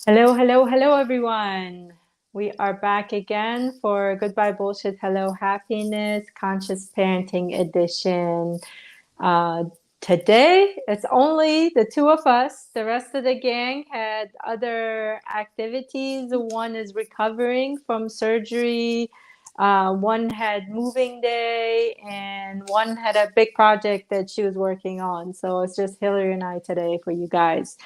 Hello, hello, hello, everyone. We are back again for Goodbye Bullshit, Hello Happiness, Conscious Parenting Edition. Uh, Today, it's only the two of us. The rest of the gang had other activities. One is recovering from surgery. One had moving day, and one had a big project that she was working on. So it's just Hilary and I today for you guys.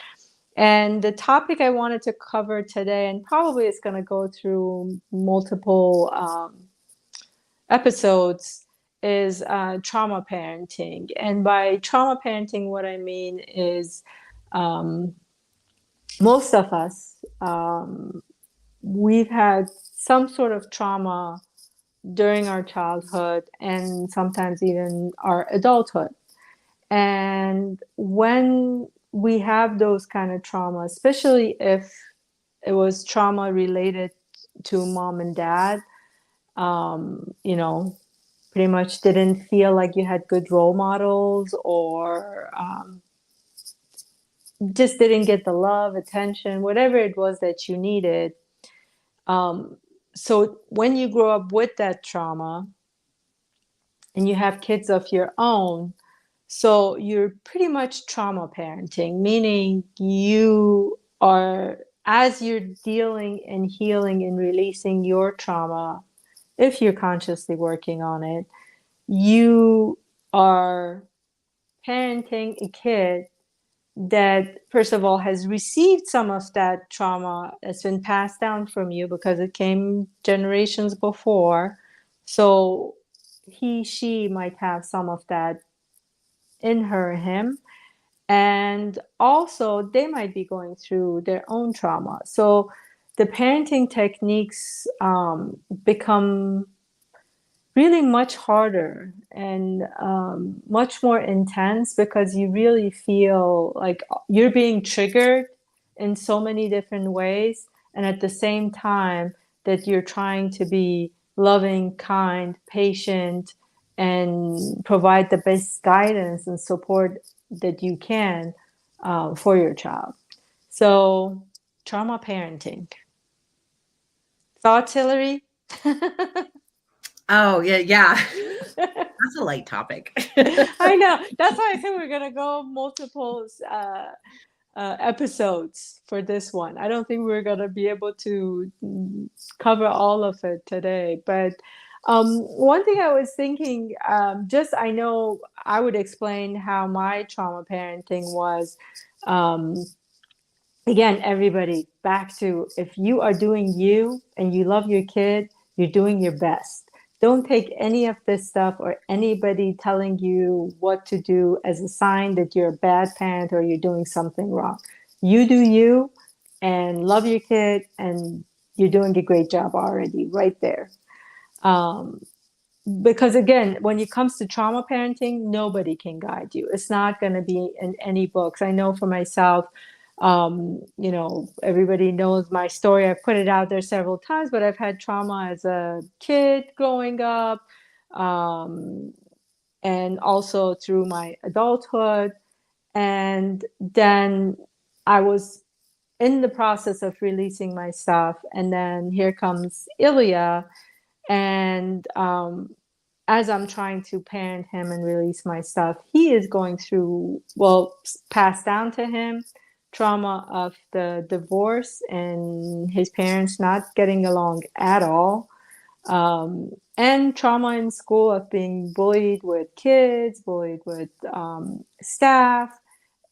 And the topic I wanted to cover today, and probably it's going to go through multiple episodes, is trauma parenting. And by trauma parenting, what I mean is um, most of us, we've had some sort of trauma during our childhood and sometimes even our adulthood. And when we have those kind of trauma, especially if it was trauma related to mom and dad, you know, pretty much didn't feel like you had good role models or just didn't get the love, attention, whatever it was that you needed. So when you grow up with that trauma and you have kids of your own, so you're pretty much trauma parenting, meaning you are, as you're dealing and healing and releasing your trauma, if you're consciously working on it, you are parenting a kid that, first of all, has received some of that trauma that's been passed down from you because it came generations before. So she might have some of that in her, him. And also, they might be going through their own trauma. So the parenting techniques become really much harder and much more intense because you really feel like you're being triggered in so many different ways. And at the same time, that you're trying to be loving, kind, patient, and provide the best guidance and support that you can for your child. So, trauma parenting. Thoughts, Hilary? Oh, yeah, yeah. That's a light topic. I know. That's why I said we're gonna go multiple episodes for this one. I don't think we're gonna be able to cover all of it today. But one thing I was thinking, just I know I would explain how my trauma parenting was. Um, Again, everybody, back to if you are doing you and you love your kid, you're doing your best. Don't take any of this stuff or anybody telling you what to do as a sign that you're a bad parent or you're doing something wrong. You do you and love your kid, and you're doing a great job already right there. Um, because again, when it comes to trauma parenting, nobody can guide you. It's not going to be in any books. I know for myself, everybody knows my story. I've put it out there several times, but I've had trauma as a kid growing up, um, and also through my adulthood. And then I was in the process of releasing my stuff. And then here comes Ilya. And as I'm trying to parent him and release my stuff, he is going through, well, passed down to him trauma of the divorce and his parents not getting along at all, and trauma in school of being bullied with kids, bullied with staff,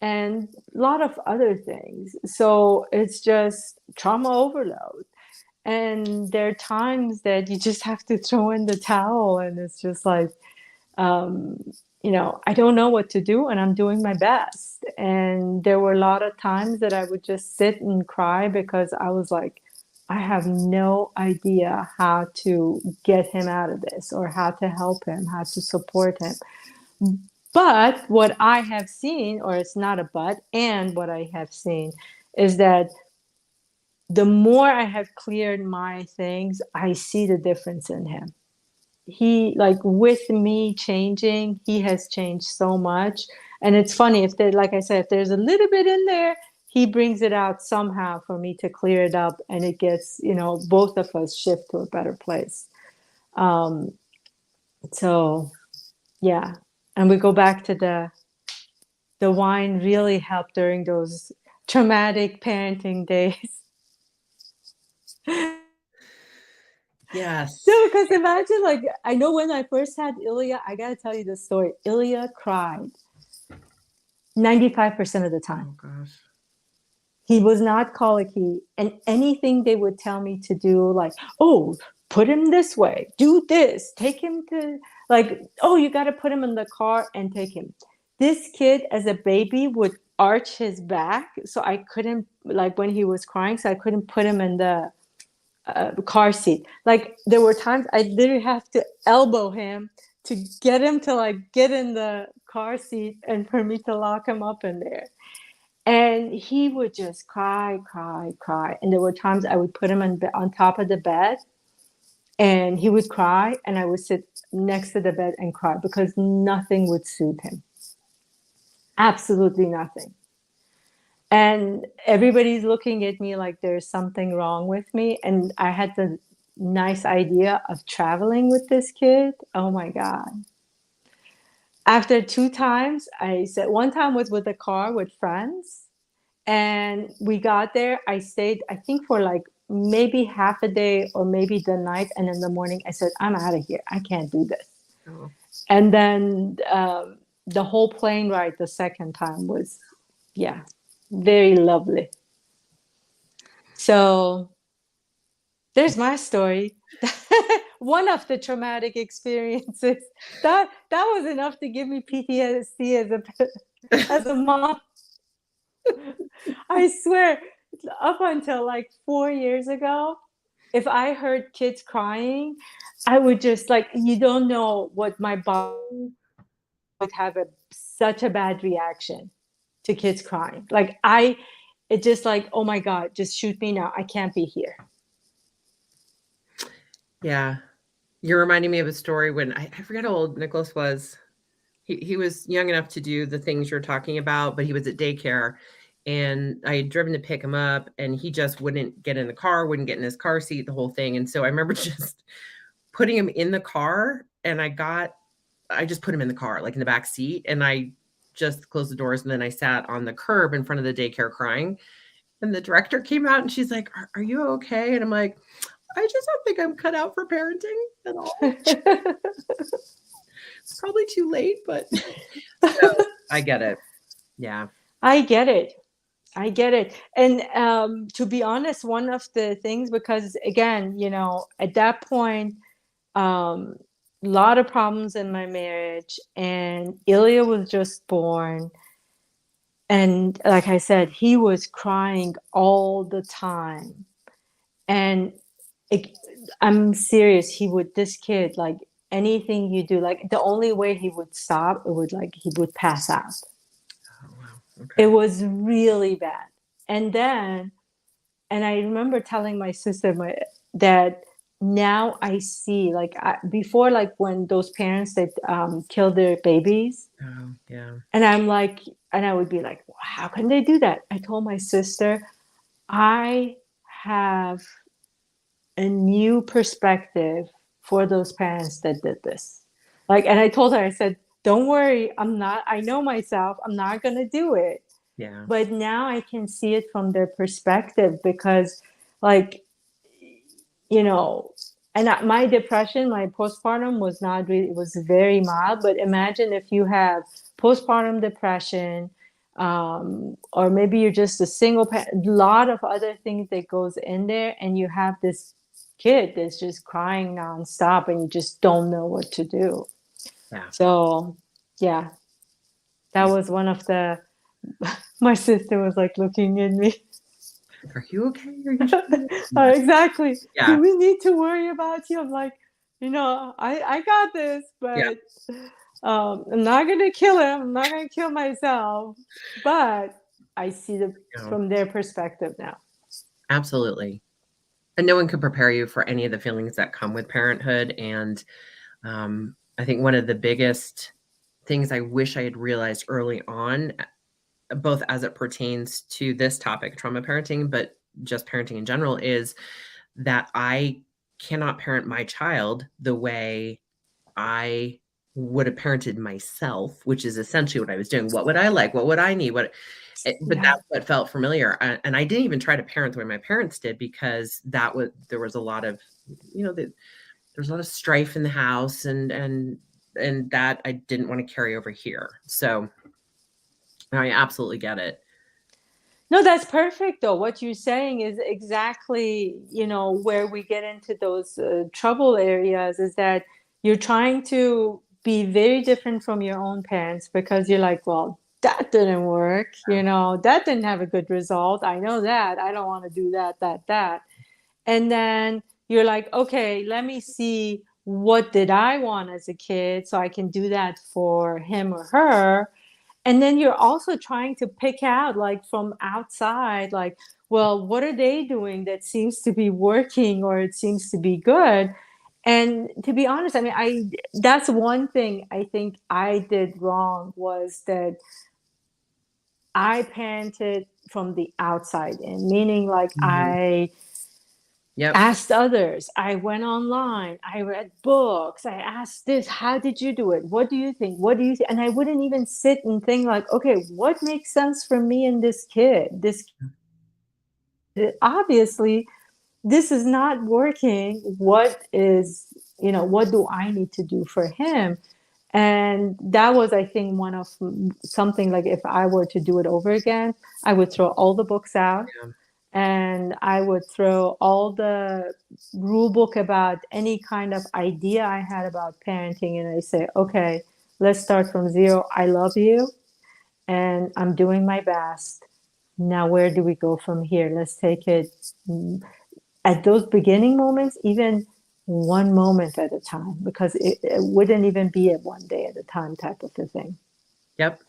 and a lot of other things. So it's just trauma overload. And there are times that you just have to throw in the towel, and it's just like, um, I don't know what to do, and I'm doing my best. And there were a lot of times that I would just sit and cry because I was like, I have no idea how to get him out of this or how to help him, how to support him. But what I have seen, or it's not a but, and what I have seen is that the more I have cleared my things, I see the difference in him. He, like, with me changing, he has changed so much. And it's funny, if there, like I said, if there's a little bit in there, he brings it out somehow for me to clear it up, and it gets, both of us shift to a better place. So yeah. And we go back to the wine really helped during those traumatic parenting days. Yes. No, because imagine, like, I know when I first had Ilya, I gotta tell you the story. Ilya cried 95% of the time. Oh gosh. He was not colicky, and anything they would tell me to do, like, oh, put him this way, do this, take him to, like, oh, you got to put him in the car and take him. This kid, as a baby, would arch his back, so I couldn't, like, when he was crying, so I couldn't put him in the car seat. Like, there were times I literally have to elbow him to get him to, like, get in the car seat and for me to lock him up in there. And he would just cry, cry, cry. And there were times I would put him on top of the bed and he would cry, and I would sit next to the bed and cry because nothing would soothe him. Absolutely nothing. And everybody's looking at me like there's something wrong with me. And I had the nice idea of traveling with this kid. Oh my God. After 2 times, I said, one time was with a car with friends. And we got there. I stayed, I think, for like maybe half a day or maybe the night. And in the morning, I said, I'm out of here. I can't do this. Oh. And then the whole plane ride the second time was, yeah, very lovely. So there's my story. One of the traumatic experiences that was enough to give me PTSD as a mom. I swear, up until like 4 years ago, if I heard kids crying, I would just, like, you don't know what my body would have such a bad reaction to kids crying. Like, it's just like, oh my God, just shoot me now. I can't be here. Yeah. You're reminding me of a story when I forget how old Nicholas was. He was young enough to do the things you're talking about, but he was at daycare, and I had driven to pick him up, and he just wouldn't get in the car, wouldn't get in his car seat, the whole thing. And so I remember just putting him in the car, and I just put him in the car, like in the back seat, and I just closed the doors, and then I sat on the curb in front of the daycare crying. And the director came out, and she's like, are you okay? And I'm like, I just don't think I'm cut out for parenting at all. It's probably too late, but so, I get it. Yeah. I get it. And to be honest, one of the things, because again, at that point, a lot of problems in my marriage, and Ilya was just born. And like I said, he was crying all the time. And I'm serious. This kid, like, anything you do, like, the only way he would stop, he would pass out. Oh, wow. Okay. It was really bad. And I remember telling my sister that now I see, like, before, like, when those parents that kill their babies. Oh, yeah. And I'm like, and I would be like, well, how can they do that? I told my sister, I have a new perspective for those parents that did this. Like, and I told her, I said, don't worry, I know myself, I'm not going to do it. Yeah. But now I can see it from their perspective, because, like, and my depression, my postpartum was not really, it was very mild. But imagine if you have postpartum depression, or maybe you're just a single parent, a lot of other things that goes in there, and you have this kid that's just crying nonstop, and you just don't know what to do. Yeah. So, yeah, that was one of the. My sister was like looking at me. Are you okay? Are you sure? Exactly. Yeah. Do we need to worry about you? I'm like, I got this, but Yeah. I'm not gonna kill him. I'm not gonna kill myself. But I see from their perspective now. Absolutely. And no one could prepare you for any of the feelings that come with parenthood. And I think one of the biggest things I wish I had realized early on both as it pertains to this topic, trauma parenting, but just parenting in general, is that I cannot parent my child the way I would have parented myself, which is essentially what I was doing. What would I like? What would I need? But Yeah. that's what felt familiar. And I didn't even try to parent the way my parents did, because there was a lot of, there's a lot of strife in the house, and that I didn't want to carry over here. So I absolutely get it. No, that's perfect though. What you're saying is exactly, where we get into those trouble areas, is that you're trying to be very different from your own parents because you're like, well, that didn't work, that didn't have a good result. I know that. I don't want to do that. And then you're like, okay, let me see, what did I want as a kid so I can do that for him or her. And then you're also trying to pick out, like, from outside, like, well, what are they doing that seems to be working, or it seems to be good? And to be honest, I mean, that's one thing I think I did wrong, was that I parented from the outside in, meaning like Mhm. I Yep. asked others, I went online, I read books, I asked this, how did you do it, what do you think, what do you think? And I wouldn't even sit and think like, okay, what makes sense for me and this kid, obviously this is not working. What do I need to do for him? And that was, I think, one of something, like, if I were to do it over again, I would throw all the books out, Yeah. and I would throw all the rule book about any kind of idea I had about parenting, and I say, okay, let's start from zero. I love you, and I'm doing my best. Now, where do we go from here? Let's take it at those beginning moments, even one moment at a time, because it wouldn't even be a one day at a time type of a thing. Yep.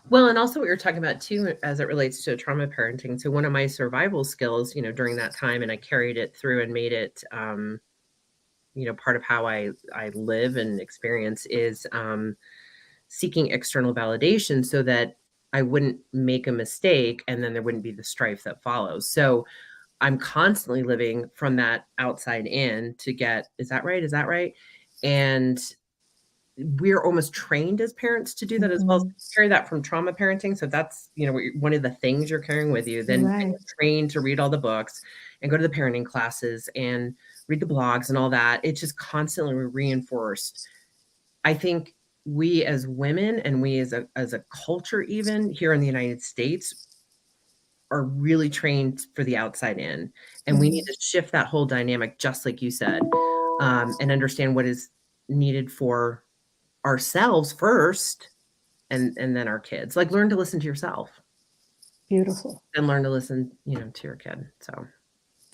Well, and also what you're talking about too, as it relates to trauma parenting. So one of my survival skills, during that time, and I carried it through and made it, part of how I live and experience, is seeking external validation so that I wouldn't make a mistake and then there wouldn't be the strife that follows. So I'm constantly living from that outside in to get, is that right? Is that right? And we're almost trained as parents to do that as well. So Mhm. carry that from trauma parenting. So that's, one of the things you're carrying with you. Then you're Right. trained to read all the books and go to the parenting classes and read the blogs and all that. It's just constantly reinforced. I think we as women, and we as a culture, even here in the United States, are really trained for the outside in. And we need Mhm. to shift that whole dynamic, just like you said, and understand what is needed for ourselves first, and then our kids. Like, learn to listen to yourself Beautiful. and learn to listen, to your kid. So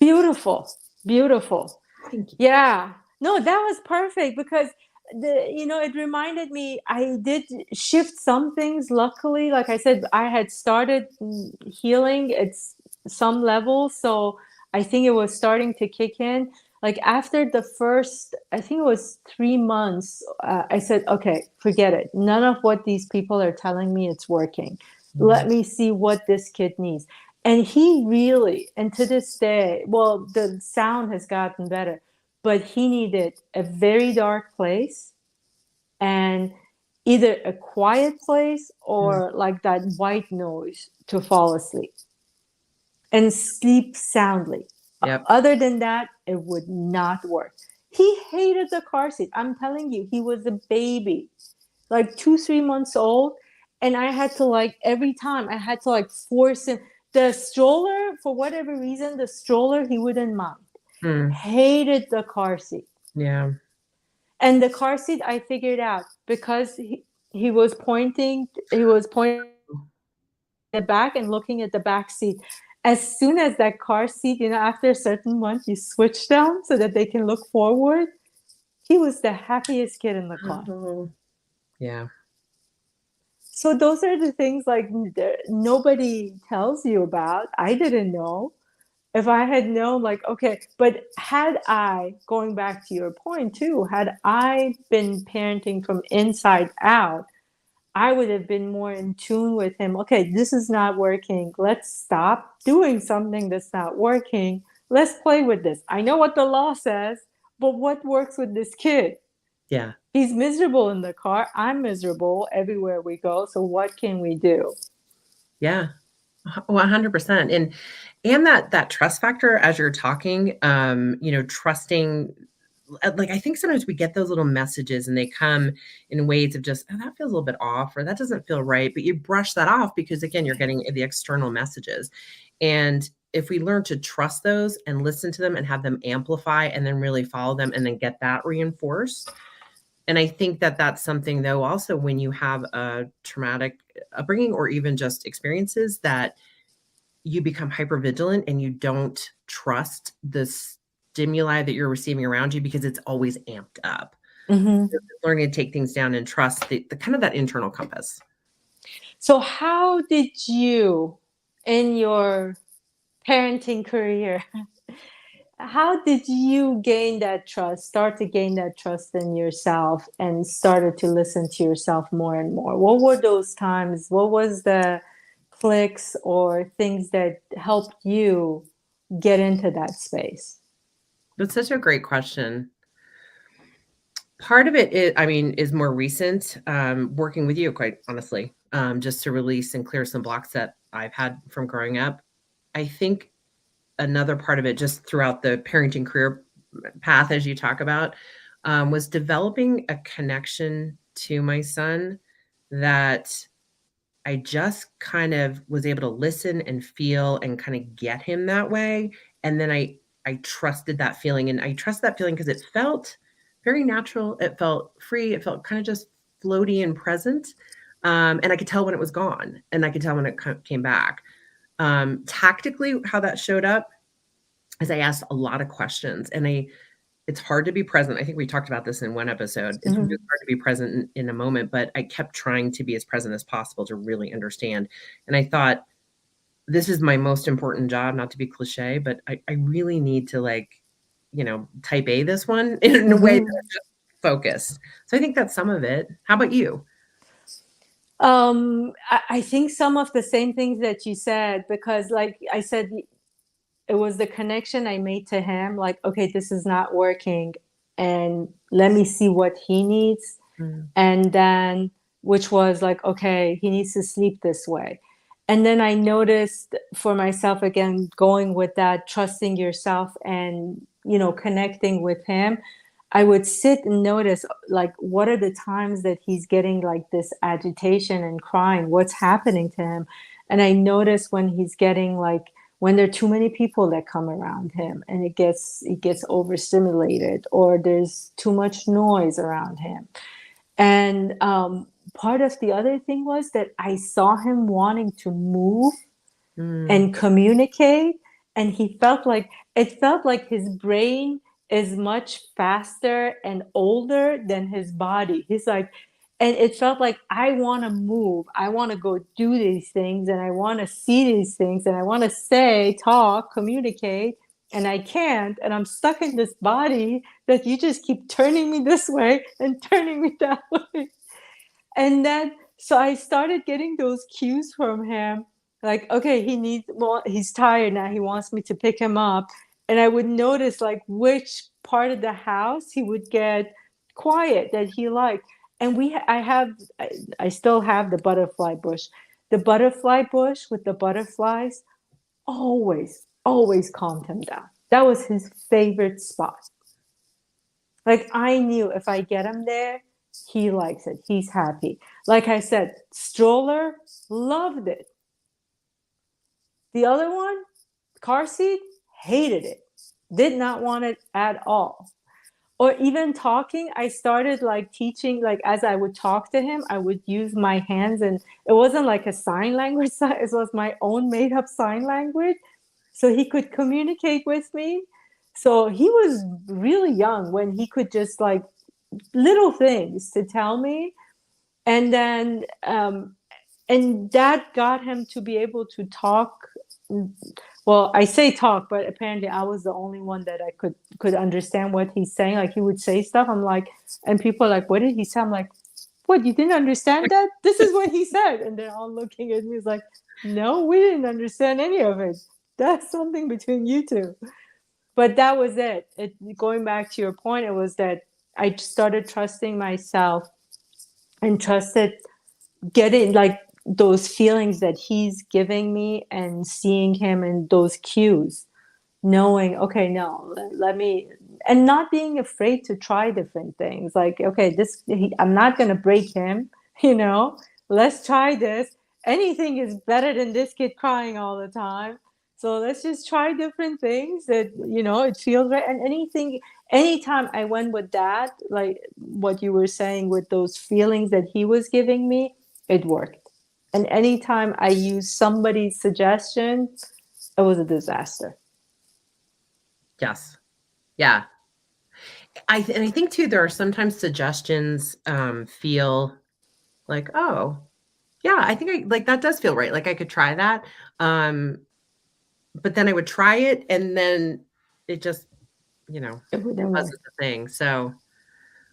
Beautiful. Beautiful. thank you. Yeah. No, that was perfect, because it reminded me, I did shift some things. Luckily, like I said, I had started healing at some level. So I think it was starting to kick in. Like, after the first, I think it was 3 months, I said, okay, forget it. None of what these people are telling me, it's working. Let Mhm. me see what this kid needs. And he really, and to this day, well, the sound has gotten better, but he needed a very dark place, and either a quiet place Mm. or like that white noise to fall asleep and sleep soundly. Yep. Other than that, it would not work. He hated the car seat. I'm telling you, he was a baby, like 2, 3 months old. And I had to, like, every time I had to, like, force him. The stroller, for whatever reason, the stroller, he wouldn't mind. Mm. Hated the car seat. Yeah. And the car seat, I figured out, because he was pointing the back and looking at the back seat. As soon as that car seat, after a certain month, you switch them so that they can look forward, he was the happiest kid in the car. Oh, yeah. So those are the things, like, nobody tells you about. I didn't know. If I had known, like, okay, but had I, going back to your point too, had I been parenting from inside out, I would have been more in tune with him. Okay, this is not working. Let's stop doing something that's not working. Let's play with this. I know what the law says, but what works with this kid? Yeah. He's miserable in the car. I'm miserable everywhere we go. So what can we do? Yeah. 100%. And that trust factor as you're talking, trusting, like, I think sometimes we get those little messages and they come in ways of just, oh, that feels a little bit off, or that doesn't feel right. But you brush that off because, again, you're getting the external messages. And if we learn to trust those and listen to them and have them amplify and then really follow them and then get that reinforced. And I think that that's something, though, also when you have a traumatic upbringing or even just experiences, that you become hyper vigilant and you don't trust the stimuli that you're receiving around you because it's always amped up. Mm-hmm. So learning to take things down and trust the kind of that internal compass. So how did you, in your parenting career, how did you gain that trust, start to gain that trust in yourself and started to listen to yourself more and more? What were those times? What was the clicks or things that helped you get into that space? That's such a great question. Part of it is more recent, working with you, quite honestly, just to release and clear some blocks that I've had from growing up. I think another part of it, just throughout the parenting career path, as you talk about, was developing a connection to my son that I just kind of was able to listen and feel and kind of get him that way. And then I trusted that feeling, and I trust that feeling because it felt very natural. It felt free. It felt kind of just floaty and present. And I could tell when it was gone, and I could tell when it came back. Tactically, how that showed up is I asked a lot of questions, and it's hard to be present. I think we talked about this in one episode. It's really hard to be present in a moment, but I kept trying to be as present as possible to really understand. And I thought, this is my most important job, not to be cliche, but I really need to, type A this one in a way that I'm just focused. So I think that's some of it. How about you? I think some of the same things that you said, because like I said, it was the connection I made to him. Like, okay, this is not working, and let me see what he needs. Mm. And then, which was like, okay, he needs to sleep this way. And then I noticed for myself, again, going with that, trusting yourself and, connecting with him. I would sit and notice, like, what are the times that he's getting like this agitation and crying? What's happening to him? And I notice when he's getting like, when there are too many people that come around him and it gets overstimulated, or there's too much noise around him. And part of the other thing was that I saw him wanting to move Mm. and communicate, and it felt like his brain is much faster and older than his body. He's like, and it felt like, I want to move, I want to go do these things, and I want to see these things, and I want to say, talk, communicate, and I can't, and I'm stuck in this body that you just keep turning me this way and turning me that way. And then, so I started getting those cues from him, like, okay, he needs more, he's tired now, he wants me to pick him up. And I would notice like which part of the house he would get quiet that he liked. And I still have the butterfly bush. The butterfly bush with the butterflies always calmed him down. That was his favorite spot. Like, I knew if I get him there, he likes it. He's happy. Like I said, stroller, loved it. The other one, car seat, hated it. Did not want it at all. Or even talking, I started like teaching, like as I would talk to him, I would use my hands, and it wasn't like a sign language, it was my own made up sign language. So he could communicate with me. So he was really young when he could just like little things to tell me. And then and that got him to be able to talk. Well, I say talk, but apparently I was the only one that I could understand what he's saying. Like, he would say stuff, I'm like, and people are like, what did he say? I'm like, what, you didn't understand that? This is what he said. And they're all looking at me like, no, we didn't understand any of it. That's something between you two. But that was it. Going back to your point, it was that I started trusting myself and trusted getting like those feelings that he's giving me and seeing him in those cues, knowing, okay, no, let me, and not being afraid to try different things. Like, okay, I'm not going to break him, let's try this. Anything is better than this kid crying all the time. So let's just try different things that, it feels right. And anytime I went with that, like what you were saying with those feelings that he was giving me, it worked. And anytime I used somebody's suggestion, it was a disaster. Yes. Yeah. And I think too, there are sometimes suggestions feel like, oh, yeah, I think like that does feel right. Like I could try that. But then I would try it and then it just, It wouldn't work. wasn't the thing. So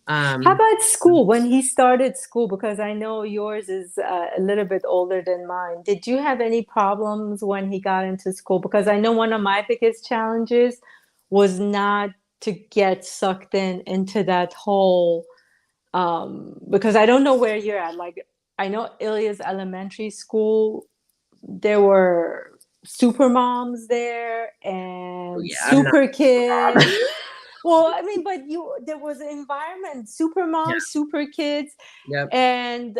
how about school? When he started school, because I know yours is a little bit older than mine. Did you have any problems when he got into school? Because I know one of my biggest challenges was not to get sucked into that whole, because I don't know where you're at. Like, I know Ilya's elementary school, there were super moms there and yeah, I'm not super kids. Well, I mean, but there was an environment, super moms, Yeah. super kids. Yep. And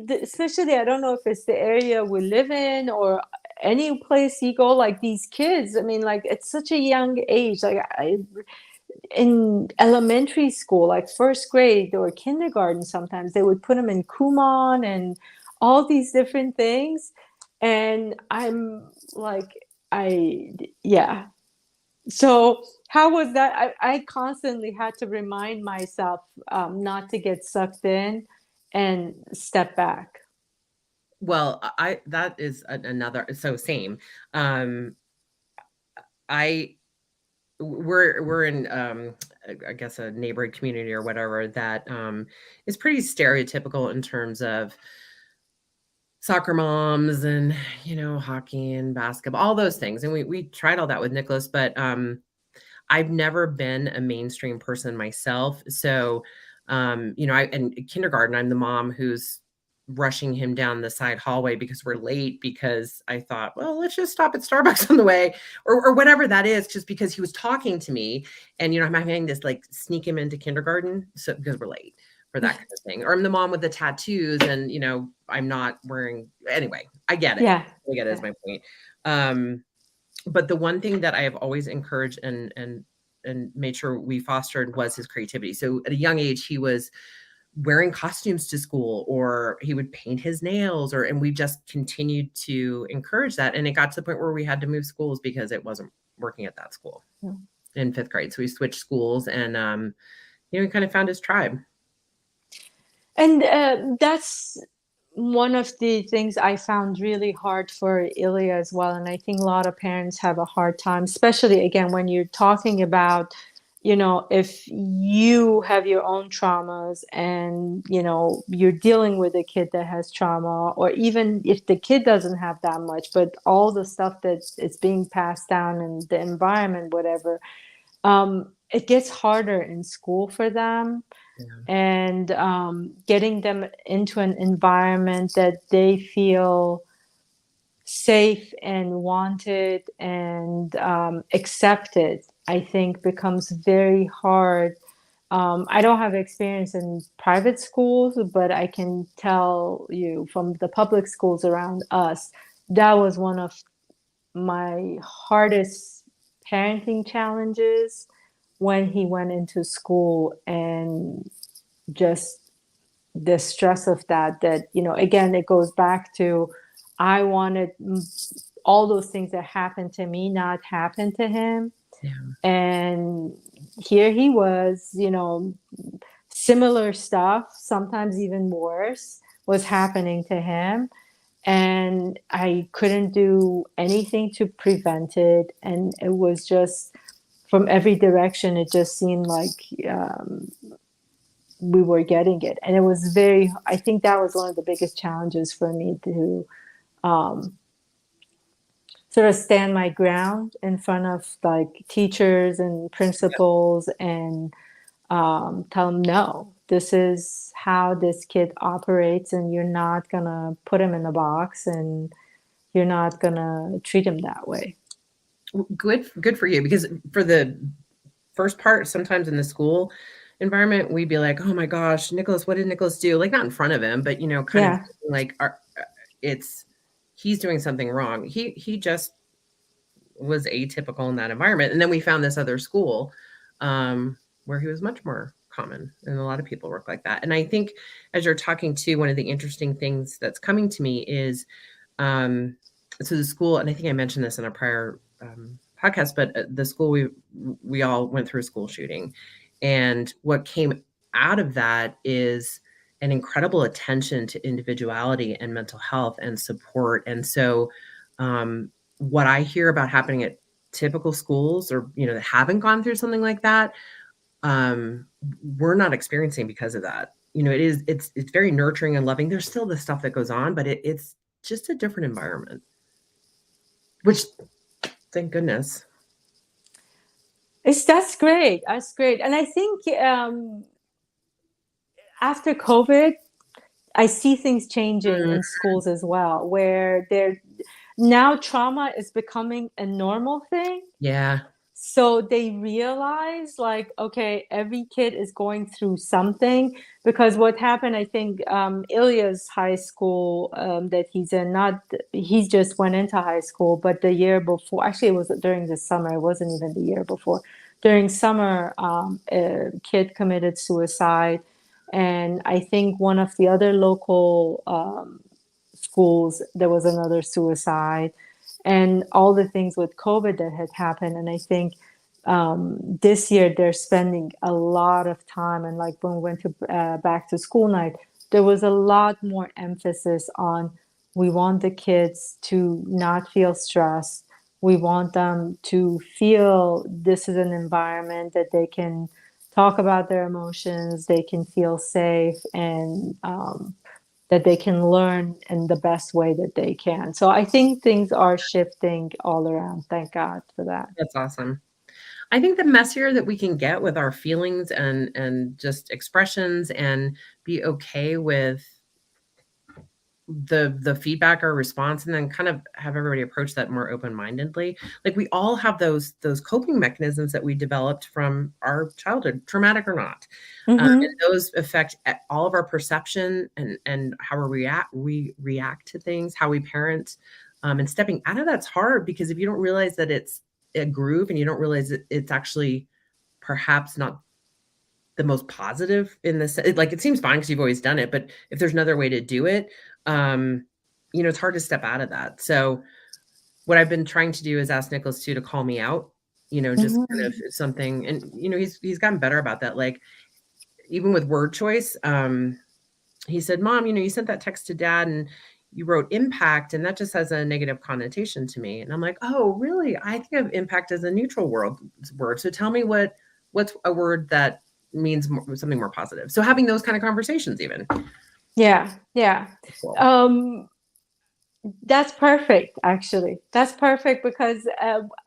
especially, I don't know if it's the area we live in or any place you go, like these kids, I mean, like it's such a young age. Like in elementary school, like first grade or kindergarten, sometimes they would put them in Kumon and all these different things. And I'm like, yeah. So how was that? I constantly had to remind myself not to get sucked in and step back. Well, that is another, so same. I we're in I guess a neighboring community or whatever that is pretty stereotypical in terms of soccer moms and hockey and basketball, all those things. And we tried all that with Nicholas, but I've never been a mainstream person myself. So in kindergarten, I'm the mom who's rushing him down the side hallway because we're late, because I thought, well, let's just stop at Starbucks on the way, or whatever that is, just because he was talking to me. And I'm having this like sneak him into kindergarten because we're late for that kind of thing. Or I'm the mom with the tattoos and I'm not wearing, anyway, I get it. Yeah. I get it, is my point. But the one thing that I have always encouraged and made sure we fostered was his creativity. So at a young age, he was wearing costumes to school, or he would paint his nails, and we just continued to encourage that. And it got to the point where we had to move schools because it wasn't working at that school in 5th grade. So we switched schools, and he kind of found his tribe. And that's one of the things I found really hard for Ilya as well. And I think a lot of parents have a hard time, especially again, when you're talking about, if you have your own traumas and, you're dealing with a kid that has trauma, or even if the kid doesn't have that much, but all the stuff that is being passed down in the environment, whatever, it gets harder in school for them. Yeah. And getting them into an environment that they feel safe and wanted and accepted, I think becomes very hard. I don't have experience in private schools, but I can tell you from the public schools around us, that was one of my hardest parenting challenges when he went into school, and just the stress of that, again, it goes back to, I wanted all those things that happened to me not happen to him. Yeah. And here he was, similar stuff, sometimes even worse, was happening to him. And I couldn't do anything to prevent it. And it was just, from every direction, it just seemed like we were getting it. And I think that was one of the biggest challenges for me to um, sort of stand my ground in front of like teachers and principals and tell them, no, this is how this kid operates, and you're not gonna put him in a box, and you're not gonna treat him that way. Good for you, because for the first part, sometimes in the school environment, we'd be like, oh my gosh, Nicholas, what did Nicholas do? Like, not in front of him, but kind of Yeah. like it's he's doing something wrong. He just was atypical in that environment. And then we found this other school where he was much more common, and a lot of people work like that. And I think as you're talking to, one of the interesting things that's coming to me is so the school, and I think I mentioned this in a prior podcast, but the school, we all went through a school shooting, and what came out of that is an incredible attention to individuality and mental health and support. And so what I hear about happening at typical schools, or that haven't gone through something like that, we're not experiencing because of that. It's very nurturing and loving. There's still the stuff that goes on, but it's just a different environment, which, thank goodness. That's great. That's great. And I think after COVID, I see things changing in schools as well, where now trauma is becoming a normal thing. Yeah. So they realize, like, okay, every kid is going through something. Because what happened, I think, Ilya's high school that he's in, he just went into high school, but the year before, actually, it was during the summer. It wasn't even the year before. During summer, a kid committed suicide. And I think one of the other local schools, there was another suicide, and all the things with COVID that had happened. And I think this year they're spending a lot of time, and like when we went to back to school night, there was a lot more emphasis on, we want the kids to not feel stressed. We want them to feel this is an environment that they can talk about their emotions, they can feel safe, and that they can learn in the best way that they can. So I think things are shifting all around. Thank God for that. That's awesome. I think the messier that we can get with our feelings and just expressions, and be okay with the feedback or response, and then kind of have everybody approach that more open-mindedly. Like, we all have those coping mechanisms that we developed from our childhood, traumatic or not. And those affect all of our perception and how we react to things, how we parent. And stepping out of that's hard, because if you don't realize that it's a groove, and you don't realize that it's actually perhaps not the most positive in this, like, it seems fine because you've always done it, but if there's another way to do it, it's hard to step out of that. So what I've been trying to do is ask Nicholas too to call me out, just kind of something. And, he's gotten better about that. Like, even with word choice, he said, Mom, you sent that text to Dad and you wrote impact, and that just has a negative connotation to me. And I'm like, oh, really? I think of impact as a neutral word. So tell me what's a word that means something more positive. So having those kind of conversations, even. Yeah. Cool. That's perfect, actually. That's perfect, because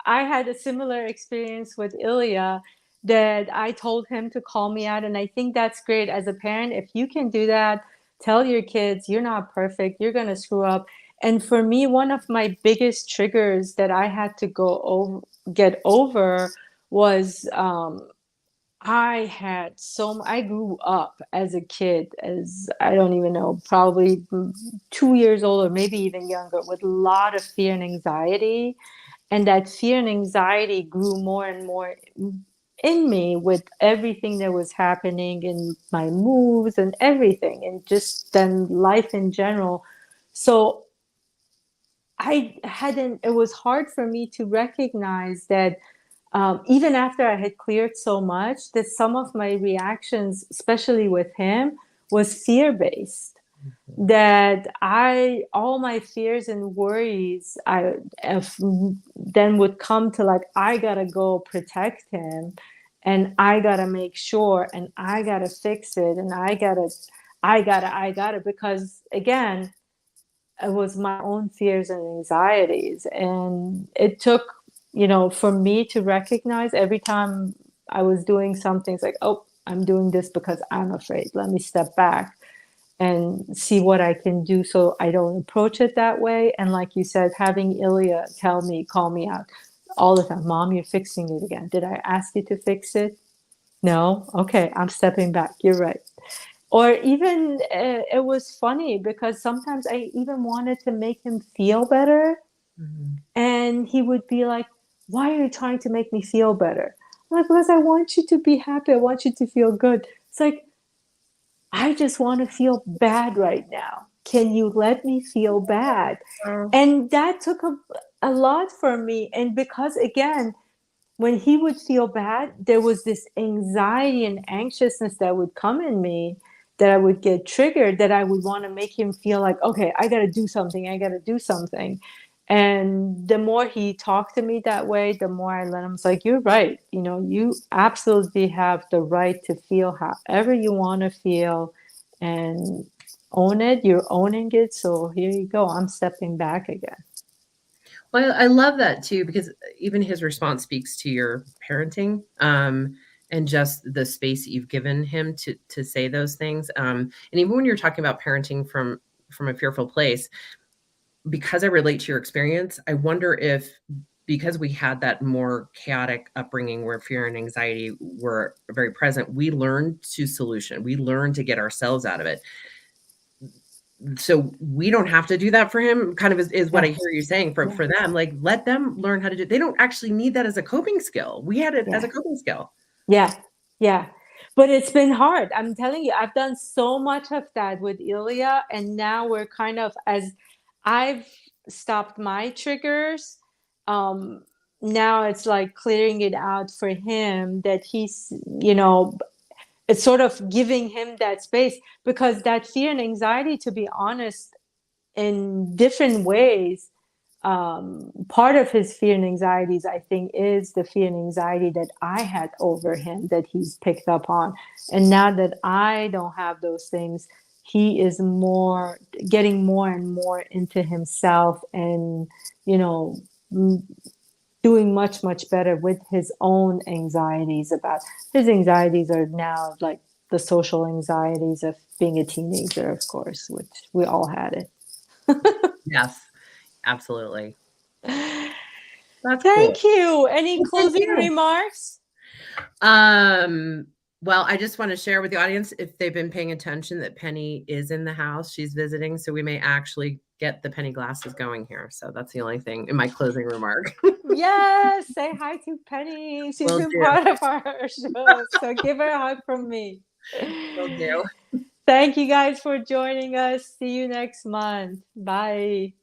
I had a similar experience with Ilya, that I told him to call me out. And I think that's great as a parent. If you can do that, tell your kids, you're not perfect, you're going to screw up. And for me, one of my biggest triggers that I had to get over was I grew up as a kid, as I don't even know, probably 2 years old or maybe even younger, with a lot of fear and anxiety. And that fear and anxiety grew more and more in me with everything that was happening in my moves and everything, and just then life in general. So it was hard for me to recognize that even after I had cleared so much, that some of my reactions, especially with him, was fear-based. That all my fears and worries, then would come to, like, I gotta go protect him. and I gotta make sure, and I gotta fix it, and I gotta, because again, it was my own fears and anxieties. And it took, for me to recognize every time I was doing something, it's like, oh, I'm doing this because I'm afraid. Let me step back and see what I can do so I don't approach it that way. And like you said, having Ilya call me out all the time. Mom, you're fixing it again. Did I ask you to fix it? No? Okay, I'm stepping back. You're right. Or even it was funny because sometimes I even wanted to make him feel better. Mhm. And he would be like, why are you trying to make me feel better? I'm like, because I want you to be happy. I want you to feel good. It's like, I just want to feel bad right now. Can you let me feel bad? Oh, And that took a lot for me. And because, again, when he would feel bad, there was this anxiety and anxiousness that would come in me, that I would get triggered, that I would want to make him feel like, okay, I got to do something. I got to do something. And the more he talked to me that way, the more I let him. It's like, you're right. You absolutely have the right to feel however you want to feel and own it. You're owning it. So here you go. I'm stepping back again. well, I love that too, because even his response speaks to your parenting, and just the space that you've given him to say those things. And even when you're talking about parenting from a fearful place, because I relate to your experience, I wonder if, because we had that more chaotic upbringing where fear and anxiety were very present, we learned we learned to get ourselves out of it. So we don't have to do that for him, kind of is what I Yeah. hear you saying for Yeah. them. Like, let them learn how to do. They don't actually need that as a coping skill. We had it as Yeah. a coping skill. Yeah, yeah. But it's been hard. I'm telling you, I've done so much of that with Ilya, and now we're kind of, as I've stopped my triggers, um, now it's like clearing it out for him, that it's sort of giving him that space, because that fear and anxiety, to be honest, in different ways, part of his fear and anxieties, I think, is the fear and anxiety that I had over him, that he's picked up on. And now that I don't have those things, he is getting more and more into himself, and, you know, doing much, much better with his own anxieties. About his anxieties are now like the social anxieties of being a teenager, of course, which we all had it. Yes, absolutely. That's cool. Thank you. Any Well, thank closing you. remarks? Um, well, I just want to share with the audience, if they've been paying attention, that Penny is in the house. She's visiting, so we may actually get the Penny glasses going here. So that's the only thing in my closing remark. Yes, say hi to Penny. She's Will been do. part of our show. So give her a hug from me. Will do. Thank you guys for joining us. See you next month. Bye.